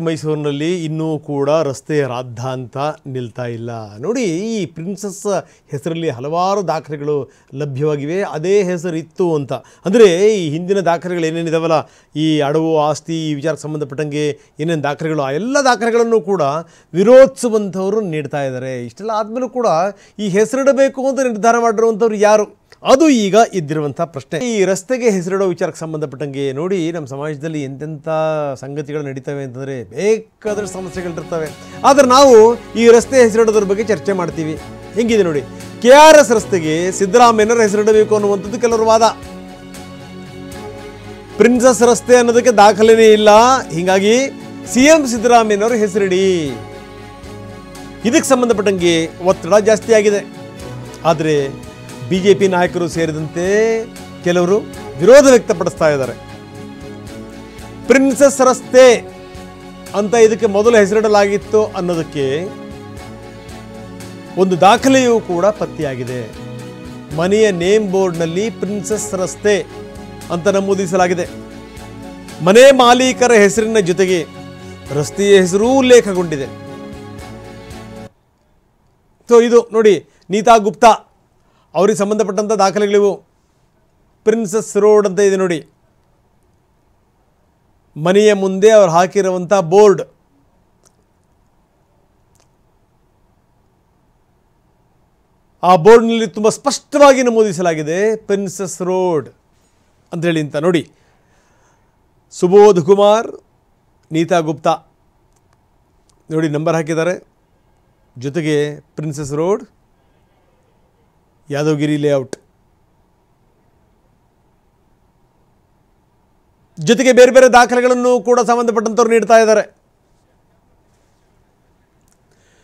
ಮೈಸೂರಿನಲ್ಲಿ ಇನ್ನೂ ಕೂಡ ರಸ್ತೆ ರಾದ್ಧಾಂತ ನಿಲ್ತಾ ಇಲ್ಲ ನೋಡಿ. ಈ ಪ್ರಿನ್ಸಸ್ ಹೆಸರಲ್ಲಿ ಹಲವಾರು ದಾಖಲೆಗಳು ಲಭ್ಯವಾಗಿವೆ. ಅದೇ ಹೆಸರು ಇತ್ತು ಅಂತ ಅಂದರೆ ಈ ಹಿಂದಿನ ದಾಖಲೆಗಳು ಏನೇನಿದಾವಲ್ಲ, ಈ ಅಡವು ಆಸ್ತಿ ಈ ವಿಚಾರಕ್ಕೆ ಸಂಬಂಧಪಟ್ಟಂಗೆ ಏನೇನು ದಾಖಲೆಗಳು, ಆ ಎಲ್ಲ ದಾಖಲೆಗಳನ್ನು ಕೂಡ ವಿರೋಧಿಸುವಂಥವರು ನೀಡ್ತಾ ಇದ್ದಾರೆ. ಇಷ್ಟೆಲ್ಲ ಆದಮೇಲೂ ಕೂಡ ಈ ಹೆಸರಿಡಬೇಕು ಅಂತ ನಿರ್ಧಾರ ಮಾಡಿರುವಂಥವ್ರು ಯಾರು? ಅದು ಈಗ ಇದ್ದಿರುವಂಥ ಪ್ರಶ್ನೆ. ಈ ರಸ್ತೆಗೆ ಹೆಸರಿಡೋ ವಿಚಾರಕ್ಕೆ ಸಂಬಂಧಪಟ್ಟಂಗೆ ನೋಡಿ, ನಮ್ಮ ಸಮಾಜದಲ್ಲಿ ಎಂತೆಂಥ ಸಂಗತಿಗಳು ನಡೀತವೆ ಅಂತಂದರೆ ಬೇಕಾದಷ್ಟು ಸಮಸ್ಯೆಗಳಿರ್ತವೆ. ಆದರೆ ನಾವು ಈ ರಸ್ತೆ ಹೆಸರಿಡೋದ್ರ ಬಗ್ಗೆ ಚರ್ಚೆ ಮಾಡ್ತೀವಿ. ಹೆಂಗಿದೆ ನೋಡಿ, KRS ರಸ್ತೆಗೆ ಸಿದ್ದರಾಮಯ್ಯನವರ ಹೆಸರಿಡಬೇಕು ಅನ್ನುವಂಥದ್ದು ಕೆಲವರು ವಾದ. ಪ್ರಿನ್ಸಸ್ ರಸ್ತೆ ಅನ್ನೋದಕ್ಕೆ ದಾಖಲೆನೇ ಇಲ್ಲ, ಹೀಗಾಗಿ CM ಸಿದ್ದರಾಮಯ್ಯನವರ ಹೆಸರಿಡಿ. ಇದಕ್ಕೆ ಸಂಬಂಧಪಟ್ಟಂಗೆ ಒತ್ತಡ ಜಾಸ್ತಿ ಆಗಿದೆ. ಆದರೆ BJP ನಾಯಕರು ಸೇರಿದಂತೆ ಕೆಲವರು ವಿರೋಧ ವ್ಯಕ್ತಪಡಿಸ್ತಾ ಇದ್ದಾರೆ. ಪ್ರಿನ್ಸಸ್ ರಸ್ತೆ ಅಂತ ಇದಕ್ಕೆ ಮೊದಲು ಹೆಸರಿಡಲಾಗಿತ್ತು ಅನ್ನೋದಕ್ಕೆ ಒಂದು ದಾಖಲೆಯೂ ಕೂಡ ಪತ್ತೆಯಾಗಿದೆ. ಮನೆಯ ನೇಮ್ ಬೋರ್ಡ್ನಲ್ಲಿ ಪ್ರಿನ್ಸಸ್ ರಸ್ತೆ ಅಂತ ನಮೂದಿಸಲಾಗಿದೆ. ಮನೆ ಮಾಲೀಕರ ಹೆಸರಿನ ಜೊತೆಗೆ ರಸ್ತೆಯ ಹೆಸರೂ ಉಲ್ಲೇಖಗೊಂಡಿದೆ. ಸೊ ಇದು ನೋಡಿ, ನೀತಾ ಗುಪ್ತಾ ಅವರಿಗೆ ಸಂಬಂಧಪಟ್ಟಂಥ ದಾಖಲೆಗಳಿವು. ಪ್ರಿನ್ಸಸ್ ರೋಡ್ ಅಂತ ಇದೆ ನೋಡಿ, ಮನೆಯ ಮುಂದೆ ಅವರು ಹಾಕಿರುವಂಥ ಬೋರ್ಡ್. ಆ ಬೋರ್ಡ್ನಲ್ಲಿ ತುಂಬ ಸ್ಪಷ್ಟವಾಗಿ ನಮೂದಿಸಲಾಗಿದೆ ಪ್ರಿನ್ಸಸ್ ರೋಡ್ ಅಂಥೇಳಿ ಅಂತ ನೋಡಿ. ಸುಬೋಧ್ ಕುಮಾರ್, ನೀತಾ ಗುಪ್ತಾ ನೋಡಿ ನಂಬರ್ ಹಾಕಿದ್ದಾರೆ. ಜೊತೆಗೆ ಪ್ರಿನ್ಸಸ್ ರೋಡ್, ಯಾದವಗಿರಿ ಲೇಔಟ್, ಜೊತೆಗೆ ಬೇರೆ ಬೇರೆ ದಾಖಲೆಗಳನ್ನು ಕೂಡ ಸಂಬಂಧಪಟ್ಟಂಥವ್ರು ನೀಡ್ತಾ ಇದ್ದಾರೆ.